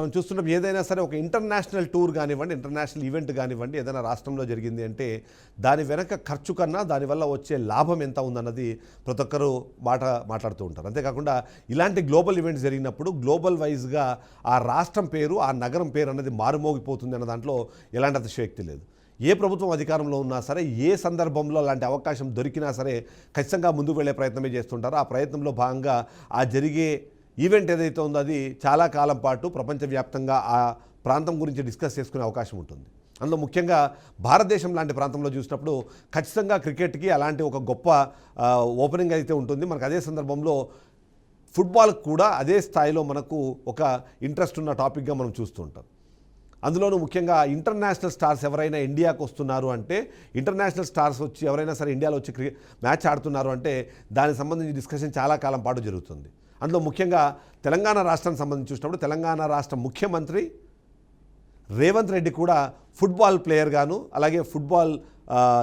మనం చూస్తున్నాం ఏదైనా సరే ఒక ఇంటర్నేషనల్ టూర్ కానివ్వండి, ఇంటర్నేషనల్ ఈవెంట్ కానివ్వండి, ఏదైనా రాష్ట్రంలో జరిగింది అంటే దాని వెనక ఖర్చు కన్నా దానివల్ల వచ్చే లాభం ఎంత ఉందన్నది ప్రతి ఒక్కరు మాట్లాడుతూ ఉంటారు. అంతేకాకుండా ఇలాంటి గ్లోబల్ ఈవెంట్స్ జరిగినప్పుడు గ్లోబల్ వైజ్గా ఆ రాష్ట్రం పేరు, ఆ నగరం పేరు అన్నది మారుమోగిపోతుంది అన్న దాంట్లో ఎలాంటి అతిశయోక్తి లేదు. ఏ ప్రభుత్వం అధికారంలో ఉన్నా సరే, ఏ సందర్భంలో అలాంటి అవకాశం దొరికినా సరే ఖచ్చితంగా ముందుకు వెళ్ళే ప్రయత్నమే చేస్తుంటారు. ఆ ప్రయత్నంలో భాగంగా ఆ జరిగే ఈవెంట్ ఏదైతే ఉందో అది చాలా కాలం పాటు ప్రపంచవ్యాప్తంగా ఆ ప్రాంతం గురించి డిస్కస్ చేసుకునే అవకాశం ఉంటుంది. అందులో ముఖ్యంగా భారతదేశం లాంటి ప్రాంతంలో చూసినప్పుడు ఖచ్చితంగా క్రికెట్కి అలాంటి ఒక గొప్ప ఓపెనింగ్ అయితే ఉంటుంది. మనకు అదే సందర్భంలో ఫుట్బాల్ కూడా అదే స్థాయిలో మనకు ఒక ఇంట్రెస్ట్ ఉన్న టాపిక్గా మనం చూస్తూ ఉంటాం. అందులోనూ ముఖ్యంగా ఇంటర్నేషనల్ స్టార్స్ ఎవరైనా ఇండియాకు వస్తున్నారు అంటే, ఇంటర్నేషనల్ స్టార్స్ వచ్చి ఎవరైనా సరే ఇండియాలో వచ్చి మ్యాచ్ ఆడుతున్నారు అంటే దానికి సంబంధించి డిస్కషన్ చాలా కాలం పాటు జరుగుతుంది. అందులో ముఖ్యంగా తెలంగాణ రాష్ట్రానికి సంబంధించి చూసినప్పుడు తెలంగాణ రాష్ట్ర ముఖ్యమంత్రి రేవంత్ రెడ్డి కూడా ఫుట్బాల్ ప్లేయర్ గాను, అలాగే ఫుట్బాల్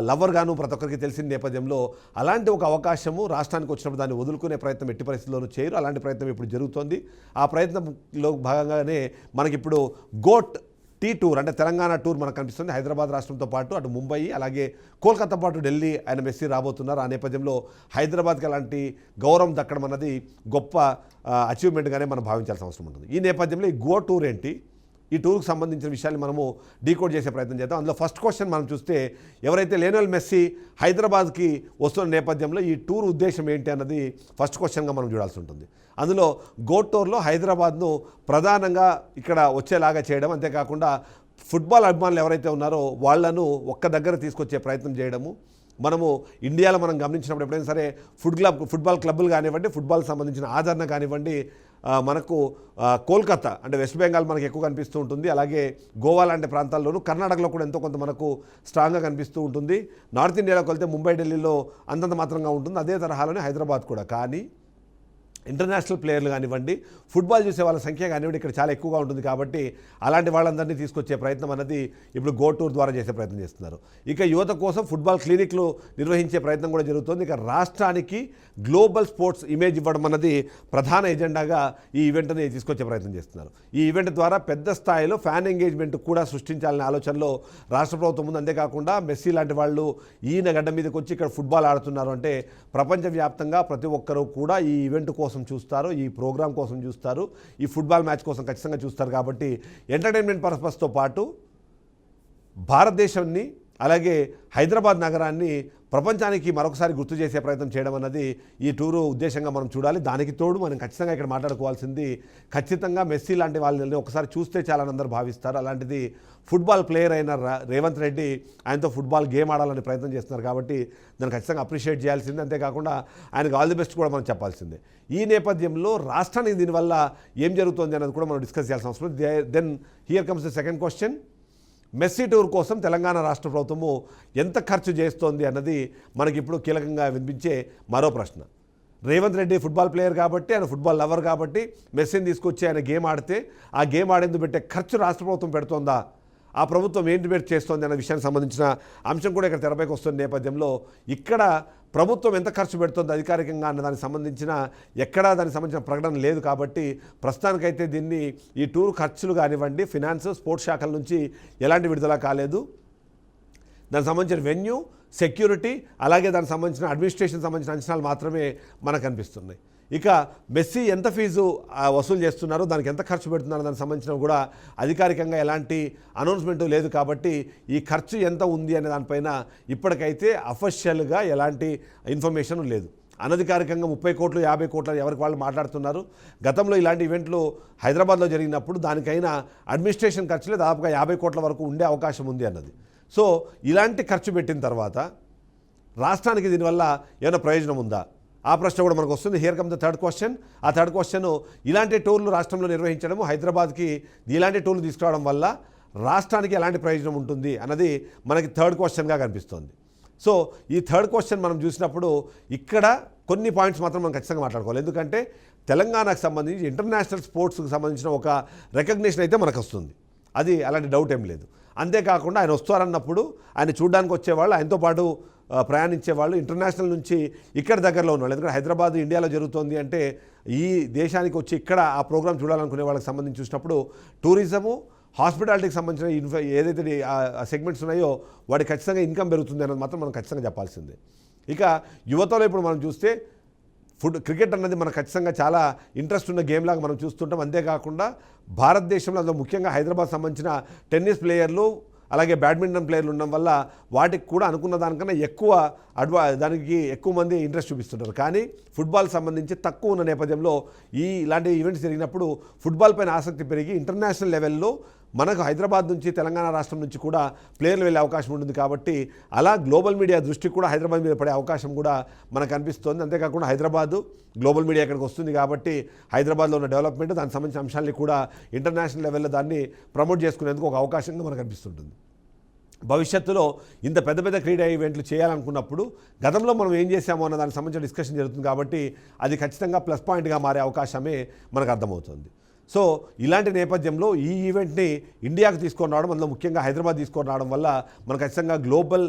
లవర్ గాను ప్రతి ఒక్కరికి తెలిసిన నేపథ్యంలో అలాంటి ఒక అవకాశము రాష్ట్రానికి వచ్చినప్పుడు దాన్ని వదులుకునే ప్రయత్నం ఎట్టి పరిస్థితుల్లోనూ చేయరు. అలాంటి ప్రయత్నం ఇప్పుడు జరుగుతోంది. ఆ ప్రయత్నంలో భాగంగానే మనకిప్పుడు గోట్ టీ టూర్ అంటే తెలంగాణ టూర్ మనకు కనిపిస్తుంది. హైదరాబాద్ రాష్ట్రంతో పాటు అటు ముంబై అలాగే కోల్కతా పాటు ఢిల్లీ ఆయన మెస్సీ రాబోతున్నారు. ఆ నేపథ్యంలో హైదరాబాద్కి అలాంటి గౌరవం దక్కడం అన్నది గొప్ప అచీవ్మెంట్గానే మనం భావించాల్సిన అవసరం ఉంటుంది. ఈ నేపథ్యంలో ఈ గో టూర్ ఏంటి, ఈ టూర్కి సంబంధించిన విషయాన్ని మనము డీకోడ్ చేసే ప్రయత్నం చేద్దాం. అందులో ఫస్ట్ క్వశ్చన్ మనం చూస్తే, ఎవరైతే లియోనెల్ మెస్సీ హైదరాబాద్కి వస్తున్న నేపథ్యంలో ఈ టూర్ ఉద్దేశం ఏంటి అన్నది ఫస్ట్ క్వశ్చన్గా మనం చూడాల్సి ఉంటుంది. అందులో గోట్ టూర్లో హైదరాబాద్ను ప్రధానంగా ఇక్కడ వచ్చేలాగా చేయడం, అంతేకాకుండా ఫుట్బాల్ అభిమానులు ఎవరైతే ఉన్నారో వాళ్లను ఒక్క దగ్గర తీసుకొచ్చే ప్రయత్నం చేయడము. మనము ఇండియాలో మనం గమనించినప్పుడు ఎప్పుడైనా సరే ఫుట్బాల్ క్లబ్బులు కానివ్వండి, ఫుట్బాల్ సంబంధించిన ఆదరణ కానివ్వండి, మనకు కోల్కతా అంటే వెస్ట్ బెంగాల్ మనకు ఎక్కువ కనిపిస్తూ ఉంటుంది. అలాగే గోవా లాంటి ప్రాంతాల్లోనూ, కర్ణాటకలో కూడా ఎంతో కొంత మనకు స్ట్రాంగ్గా కనిపిస్తూ ఉంటుంది. నార్త్ ఇండియాలోకి వెళ్తే ముంబై, ఢిల్లీలో అంతంత మాత్రంగా ఉంటుంది. అదే తరహాలోనే హైదరాబాద్ కూడా. కానీ ఇంటర్నేషనల్ ప్లేయర్లు కానివ్వండి, ఫుట్బాల్ చూసే వాళ్ళ సంఖ్య కానివ్వండి ఇక్కడ చాలా ఎక్కువగా ఉంటుంది. కాబట్టి అలాంటి వాళ్ళందరినీ తీసుకొచ్చే ప్రయత్నం అన్నది ఇప్పుడు గో టూర్ ద్వారా చేసే ప్రయత్నం చేస్తున్నారు. ఇక యువత కోసం ఫుట్బాల్ క్లినిక్లు నిర్వహించే ప్రయత్నం కూడా జరుగుతుంది. ఇక రాష్ట్రానికి గ్లోబల్ స్పోర్ట్స్ ఇమేజ్ ఇవ్వడం అన్నది ప్రధాన ఎజెండాగా ఈ ఈవెంట్ని తీసుకొచ్చే ప్రయత్నం చేస్తున్నారు. ఈ ఈవెంట్ ద్వారా పెద్ద స్థాయిలో ఫ్యాన్ ఎంగేజ్మెంట్ కూడా సృష్టించాలనే ఆలోచనలో రాష్ట్ర ప్రభుత్వం ఉంది. అంతేకాకుండా మెస్సీ లాంటి వాళ్ళు ఈయన గడ్డ మీదకి వచ్చి ఇక్కడ ఫుట్బాల్ ఆడుతున్నారు అంటే ప్రపంచవ్యాప్తంగా ప్రతి ఒక్కరూ కూడా ఈ ఈవెంట్ కోసం చూస్తారు, ఈ ప్రోగ్రామ్ కోసం చూస్తారు, ఈ ఫుట్బాల్ మ్యాచ్ కోసం ఖచ్చితంగా చూస్తారు. కాబట్టి ఎంటర్టైన్మెంట్ పర్పస్తో పాటు భారతదేశాన్ని అలాగే హైదరాబాద్ నగరాన్ని ప్రపంచానికి మరొకసారి గుర్తు చేసే ప్రయత్నం చేయడం అన్నది ఈ టూరు ఉద్దేశంగా మనం చూడాలి. దానికి తోడు మనం ఖచ్చితంగా ఇక్కడ మాట్లాడుకోవాల్సింది, ఖచ్చితంగా మెస్సీ లాంటి వాళ్ళని ఒకసారి చూస్తే చాలని అందరూ భావిస్తారు. అలాంటిది ఫుట్బాల్ ప్లేయర్ అయిన రేవంత్ రెడ్డి ఆయనతో ఫుట్బాల్ గేమ్ ఆడాలని ప్రయత్నం చేస్తున్నారు. కాబట్టి దాన్ని ఖచ్చితంగా అప్రిషియేట్ చేయాల్సిందే. అంతేకాకుండా ఆయనకు ఆల్ ది బెస్ట్ కూడా మనం చెప్పాల్సిందే. ఈ నేపథ్యంలో రాష్ట్రానికి దీనివల్ల ఏం జరుగుతుంది అన్నది కూడా మనం డిస్కస్ చేయాల్సిన అవసరం. Then here comes the second question. Messi tour కోసం తెలంగాణ రాష్ట్ర ప్రభుత్వము ఎంత ఖర్చు చేస్తోంది అన్నది మనకిప్పుడు కీలకంగా వినిపించే మరో ప్రశ్న. రేవంత్ రెడ్డి ఫుట్బాల్ ప్లేయర్ కాబట్టి, ఆయన ఫుట్బాల్ లవర్ కాబట్టి మెస్సీని తీసుకొచ్చి ఆయన గేమ్ ఆడితే ఆ గేమ్ ఆడేందుకు పెట్టే ఖర్చు రాష్ట్ర ప్రభుత్వం పెడుతోందా, ఆ ప్రభుత్వం ఏంటి పెట్టి చేస్తోంది అనే విషయానికి సంబంధించిన అంశం కూడా ఇక్కడ తెరపైకి వస్తున్న నేపథ్యంలో ఇక్కడ ప్రభుత్వం ఎంత ఖర్చు పెడుతుంది అధికారికంగా అన్న దానికి సంబంధించిన ఎక్కడా దానికి సంబంధించిన ప్రకటన లేదు. కాబట్టి ప్రస్తుతానికైతే దీన్ని ఈ టూర్ ఖర్చులు కానివ్వండి, ఫినాన్స్, స్పోర్ట్స్ శాఖల నుంచి ఎలాంటి విడుదల కాలేదు. దానికి సంబంధించిన వెన్యూ, సెక్యూరిటీ అలాగే దానికి సంబంధించిన అడ్మినిస్ట్రేషన్ సంబంధించిన అంచనాలు మాత్రమే మనకు కనిపిస్తున్నాయి. ఇక మెస్సీ ఎంత ఫీజు వసూలు చేస్తున్నారో, దానికి ఎంత ఖర్చు పెడుతున్నారో దానికి సంబంధించిన కూడా అధికారికంగా ఎలాంటి అనౌన్స్మెంటు లేదు. కాబట్టి ఈ ఖర్చు ఎంత ఉంది అనే దానిపైన ఇప్పటికైతే అఫీషియల్గా ఎలాంటి ఇన్ఫర్మేషన్ లేదు. అనధికారికంగా 30 కోట్లు 50 కోట్లు ఎవరికి వాళ్ళు మాట్లాడుతున్నారు. గతంలో ఇలాంటి ఈవెంట్లు హైదరాబాద్లో జరిగినప్పుడు దానికైనా అడ్మినిస్ట్రేషన్ ఖర్చులే దాదాపుగా 50 కోట్ల వరకు ఉండే అవకాశం ఉంది అన్నది. సో ఇలాంటి ఖర్చు పెట్టిన తర్వాత రాష్ట్రానికి దీనివల్ల ఏమైనా ప్రయోజనం ఉందా, ఆ ప్రశ్న కూడా మనకు వస్తుంది. Here come the third question. ఆ థర్డ్ క్వశ్చన్, ఇలాంటి టూర్లు రాష్ట్రంలో నిర్వహించడము, హైదరాబాద్కి ఇలాంటి టూర్లు తీసుకురావడం వల్ల రాష్ట్రానికి ఎలాంటి ప్రయోజనం ఉంటుంది అన్నది మనకి థర్డ్ క్వశ్చన్గా కనిపిస్తుంది. సో ఈ థర్డ్ క్వశ్చన్ మనం చూసినప్పుడు ఇక్కడ కొన్ని పాయింట్స్ మాత్రం మనం ఖచ్చితంగా మాట్లాడుకోవాలి. ఎందుకంటే తెలంగాణకు సంబంధించి ఇంటర్నేషనల్ స్పోర్ట్స్కి సంబంధించిన ఒక రికగ్నిషన్ అయితే మనకు వస్తుంది, అది అలాంటి డౌట్ ఏం లేదు. అంతేకాకుండా ఆయన వస్తారన్నప్పుడు ఆయన చూడడానికి వచ్చేవాళ్ళు, ఆయనతో పాటు ప్రయాణించే వాళ్ళు ఇంటర్నేషనల్ నుంచి ఇక్కడ దగ్గరలో ఉన్నవాళ్ళు, ఎందుకంటే హైదరాబాద్ ఇండియాలో జరుగుతోంది అంటే ఈ దేశానికి వచ్చి ఇక్కడ ఆ ప్రోగ్రామ్ చూడాలనుకునే వాళ్ళకి సంబంధించి చూసినప్పుడు టూరిజము, హాస్పిటాలిటీకి సంబంధించిన ఏదైతే సెగ్మెంట్స్ ఉన్నాయో వాడికి ఖచ్చితంగా ఇన్కమ్ పెరుగుతుంది అన్నది మాత్రం మనం ఖచ్చితంగా చెప్పాల్సిందే. ఇక యువతలో ఇప్పుడు మనం చూస్తే క్రికెట్ అన్నది మనకు ఖచ్చితంగా చాలా ఇంట్రెస్ట్ ఉన్న గేమ్ లాగా మనం చూస్తుంటాం. అంతేకాకుండా భారతదేశంలో అందులో ముఖ్యంగా హైదరాబాద్ సంబంధించిన టెన్నిస్ ప్లేయర్లు అలాగే బ్యాడ్మింటన్ ప్లేయర్లు ఉండడం వల్ల వాటికి కూడా అనుకున్న దానికన్నా దానికి ఎక్కువ మంది ఇంట్రెస్ట్ చూపిస్తుంటారు. కానీ ఫుట్బాల్ సంబంధించి తక్కువ ఉన్న నేపథ్యంలో ఇలాంటి ఈవెంట్స్ జరిగినప్పుడు ఫుట్బాల్ పైన ఆసక్తి పెరిగి ఇంటర్నేషనల్ లెవెల్లో మనకు హైదరాబాద్ నుంచి తెలంగాణ రాష్ట్రం నుంచి కూడా ప్లేయర్లు వెళ్ళే అవకాశం ఉంటుంది. కాబట్టి అలా గ్లోబల్ మీడియా దృష్టి కూడా హైదరాబాద్ మీద పడే అవకాశం కూడా మనకు అనిపిస్తుంది. అంతేకాకుండా హైదరాబాదు గ్లోబల్ మీడియా ఇక్కడికి వస్తుంది కాబట్టి హైదరాబాద్లో ఉన్న డెవలప్మెంట్, దానికి సంబంధించిన అంశాలని కూడా ఇంటర్నేషనల్ లెవెల్లో దాన్ని ప్రమోట్ చేసుకునేందుకు ఒక అవకాశంగా మనకు అనిపిస్తుంటుంది. భవిష్యత్తులో ఇంత పెద్ద పెద్ద క్రీడా ఈవెంట్లు చేయాలనుకున్నప్పుడు గతంలో మనం ఏం చేశామో అన్న దానికి సంబంధించిన డిస్కషన్ జరుగుతుంది కాబట్టి అది ఖచ్చితంగా ప్లస్ పాయింట్గా మారే అవకాశమే మనకు అర్థమవుతుంది. సో ఇలాంటి నేపథ్యంలో ఈ ఈవెంట్ని ఇండియాకు తీసుకొని రావడం, అందులో ముఖ్యంగా హైదరాబాద్ తీసుకొని రావడం వల్ల మనకు ఖచ్చితంగా గ్లోబల్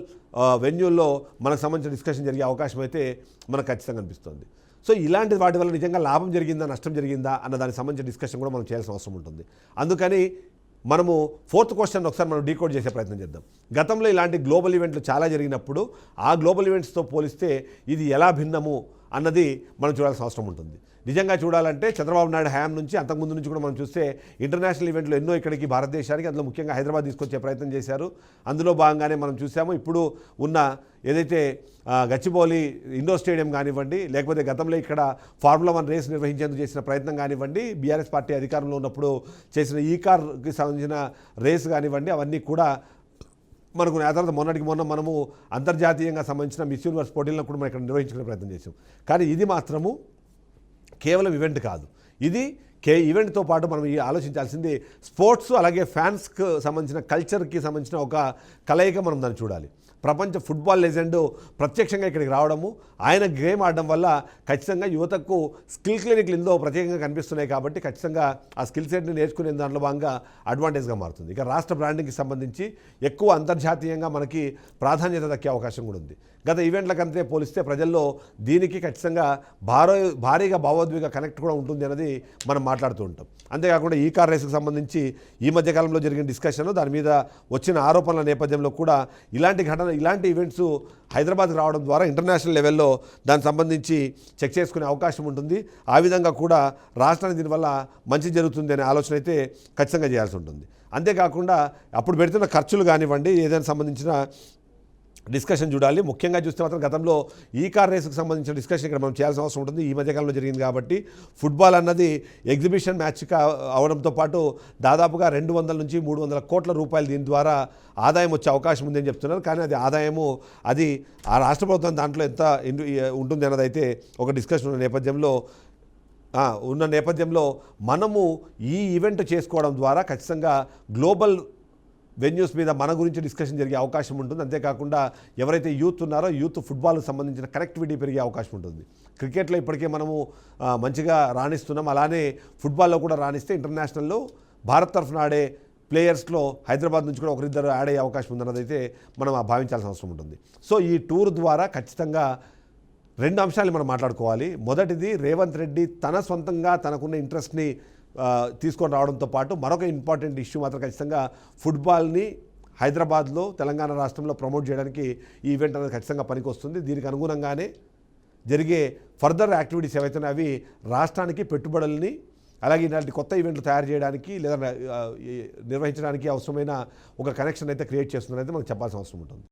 వెన్యూల్లో మనకు సంబంధించిన డిస్కషన్ జరిగే అవకాశం అయితే మనకు ఖచ్చితంగా అనిపిస్తుంది. సో ఇలాంటి వాటి వల్ల నిజంగా లాభం జరిగిందా నష్టం జరిగిందా అన్న దానికి సంబంధించిన డిస్కషన్ కూడా మనం చేయాల్సిన అవసరం ఉంటుంది. అందుకని మనము ఫోర్త్ క్వశ్చన్ ఒకసారి మనం డీకోడ్ చేసే ప్రయత్నం చేద్దాం. గతంలో ఇలాంటి గ్లోబల్ ఈవెంట్లు చాలా జరిగినప్పుడు ఆ గ్లోబల్ ఈవెంట్స్తో పోలిస్తే ఇది ఎలా భిన్నము అన్నది మనం చూడాల్సిన అవసరం ఉంటుంది. నిజంగా చూడాలంటే చంద్రబాబు నాయుడు హయాం నుంచి అంతకుముందు నుంచి కూడా మనం చూస్తే ఇంటర్నేషనల్ ఈవెంట్లు ఎన్నో ఇక్కడికి భారతదేశానికి, అందులో ముఖ్యంగా హైదరాబాద్ తీసుకొచ్చే ప్రయత్నం చేశారు. అందులో భాగంగానే మనం చూసాము ఇప్పుడు ఉన్న ఏదైతే గచ్చిబౌలి ఇండోర్ స్టేడియం కానివ్వండి, లేకపోతే గతంలో ఇక్కడ ఫార్ములా 1 రేస్ నిర్వహించేందుకు చేసిన ప్రయత్నం కానివ్వండి, బీఆర్ఎస్ పార్టీ అధికారంలో ఉన్నప్పుడు చేసిన ఈ కార్కి సంబంధించిన రేస్ కానివ్వండి, అవన్నీ కూడా మనకు ఆ తర్వాత మొన్నటికి మొన్న మనము అంతర్జాతీయంగా సంబంధించిన మిస్ యూనివర్స్ పోటీలను కూడా మనం ఇక్కడ నిర్వహించుకునే ప్రయత్నం చేసాం. కానీ ఇది మాత్రము కేవలం ఈవెంట్ కాదు. ఇది ఈవెంట్తో పాటు మనం ఆలోచించాల్సింది స్పోర్ట్స్ అలాగే ఫ్యాన్స్కి సంబంధించిన కల్చర్కి సంబంధించిన ఒక కలయిక మనం దాన్ని చూడాలి. ప్రపంచ ఫుట్బాల్ లెజెండ్ ప్రత్యక్షంగా ఇక్కడికి రావడము, ఆయన గేమ్ ఆడడం వల్ల ఖచ్చితంగా యువతకు స్కిల్ క్లినిక్లు ఇందులో ప్రత్యేకంగా కనిపిస్తున్నాయి. కాబట్టి ఖచ్చితంగా ఆ స్కిల్ సెట్ని నేర్చుకునే దాంట్లో భాగంగా అడ్వాంటేజ్గా మారుతుంది. ఇక రాష్ట్ర బ్రాండింగ్కి సంబంధించి ఎక్కువ అంతర్జాతీయంగా మనకి ప్రాధాన్యత దక్కే అవకాశం కూడా ఉంది. గత ఈవెంట్లకంతే పోలిస్తే ప్రజల్లో దీనికి ఖచ్చితంగా భారీగా భావోద్వేగ కనెక్ట్ కూడా ఉంటుంది అన్నది మనం మాట్లాడుతూ ఉంటాం. అంతేకాకుండా ఈ కార్ రేసుకు సంబంధించి ఈ మధ్యకాలంలో జరిగిన డిస్కషన్, దాని మీద వచ్చిన ఆరోపణల నేపథ్యంలో కూడా ఇలాంటి ఈవెంట్స్ హైదరాబాద్కి రావడం ద్వారా ఇంటర్నేషనల్ లెవెల్లో దానికి సంబంధించి చెక్ చేసుకునే అవకాశం ఉంటుంది. ఆ విధంగా కూడా రాష్ట్రానికి దీనివల్ల మంచి జరుగుతుంది అనే ఆలోచన అయితే ఖచ్చితంగా చేయాల్సి ఉంటుంది. అంతేకాకుండా అప్పుడు పెడుతున్న ఖర్చులు కానివ్వండి, ఏదైనా సంబంధించిన డిస్కషన్ చూడాలి. ముఖ్యంగా చూస్తే మాత్రం గతంలో ఈ కార్ రేసుకు సంబంధించిన డిస్కషన్ ఇక్కడ మనం చేయాల్సిన అవసరం ఉంటుంది. ఈ మధ్యకాలంలో జరిగింది కాబట్టి ఫుట్బాల్ అన్నది ఎగ్జిబిషన్ మ్యాచ్గా అవడంతో పాటు దాదాపుగా 200 నుంచి 300 కోట్ల రూపాయలు దీని ద్వారా ఆదాయం వచ్చే అవకాశం ఉందని చెప్తున్నారు. కానీ అది ఆదాయము అది ఆ రాష్ట్ర ప్రభుత్వం దాంట్లో ఎంత ఉంటుంది అన్నది అయితే ఒక డిస్కషన్ ఉన్న నేపథ్యంలో మనము ఈ ఈవెంట్ చేసుకోవడం ద్వారా ఖచ్చితంగా గ్లోబల్ వెన్యూస్ మీద మన గురించి డిస్కషన్ జరిగే అవకాశం ఉంటుంది. అంతేకాకుండా ఎవరైతే యూత్ ఉన్నారో యూత్ ఫుట్బాల్కి సంబంధించిన కనెక్టివిటీ పెరిగే అవకాశం ఉంటుంది. క్రికెట్లో ఇప్పటికే మనము మంచిగా రాణిస్తున్నాం, అలానే ఫుట్బాల్లో కూడా రాణిస్తే ఇంటర్నేషనల్లో భారత్ తరఫున ఆడే ప్లేయర్స్లో హైదరాబాద్ నుంచి కూడా ఒకరిద్దరు యాడ్ అయ్యే అవకాశం ఉందన్నదైతే మనం భావించాల్సిన అవసరం ఉంటుంది. సో ఈ టూర్ ద్వారా ఖచ్చితంగా 2 అంశాలు మనం మాట్లాడుకోవాలి. మొదటిది, రేవంత్ రెడ్డి తన సొంతంగా తనకున్న ఇంట్రెస్ట్ని తీసుకొని రావడంతో పాటు మరొక ఇంపార్టెంట్ ఇష్యూ మాత్రం ఖచ్చితంగా ఫుట్బాల్ని హైదరాబాద్లో తెలంగాణ రాష్ట్రంలో ప్రమోట్ చేయడానికి ఈ ఈవెంట్ అనేది ఖచ్చితంగా పనికొస్తుంది. దీనికి అనుగుణంగానే జరిగే ఫర్దర్ యాక్టివిటీస్ ఏవైతే అవి రాష్ట్రానికి పెట్టుబడుల్ని అలాగే ఇలాంటి కొత్త ఈవెంట్లు తయారు చేయడానికి లేదా నిర్వహించడానికి అవసరమైన ఒక కనెక్షన్ అయితే క్రియేట్ చేస్తుందని అయితే మనకు చెప్పాల్సిన అవసరం ఉంటుంది.